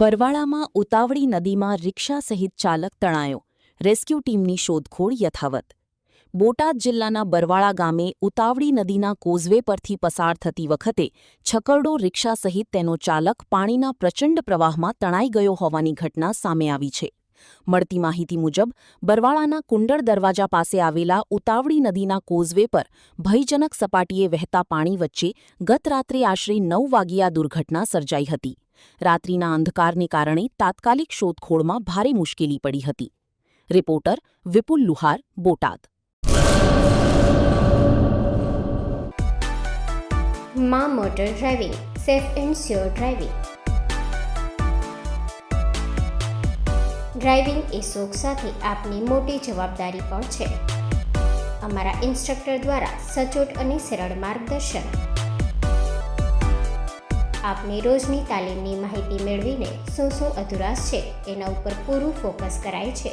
બરવાળામાં ઉતાવળી નદીમાં રિક્ષા સહિત ચાલક તણાયો. રેસ્ક્યુ ટીમની શોધખોળ યથાવત. બોટાદ જિલ્લાના બરવાળા ગામે ઉતાવળી નદીના કોઝવે પરથી પસાર થતી વખતે છકરડો રિક્ષા સહિત તેનો ચાલક પાણીના પ્રચંડ પ્રવાહમાં તણાઈ ગયો હોવાની ઘટના સામે આવી છે. મળતી માહિતી મુજબ બરવાળાના કુંડળ દરવાજા પાસે આવેલા ઉતાવળી નદીના કોઝવે પર ભયજનક સપાટીએ વહેતા પાણી વચ્ચે ગત રાત્રે આશરે 9 વાગ્યે આ દુર્ઘટના સર્જાઈ હતી. રાત્રિના અંધકારને કારણે તાત્કાલિક શોધખોળમાં ભારે મુશ્કેલી પડી હતી. રિપોર્ટર વિપુલ લુહાર, બોટાદ. માં motor driving, safe and sure driving. Driving એ શોખ સાથે આપની મોટી જવાબદારી પણ છે. અમારા ઇન્સ્ટ્રક્ટર દ્વારા સચોટ અને સરળ માર્ગદર્શન. આપની રોજની તાલીમની માહિતી મેળવીને શું અધુરાશ છે એના ઉપર પૂરું ફોકસ કરાય છે.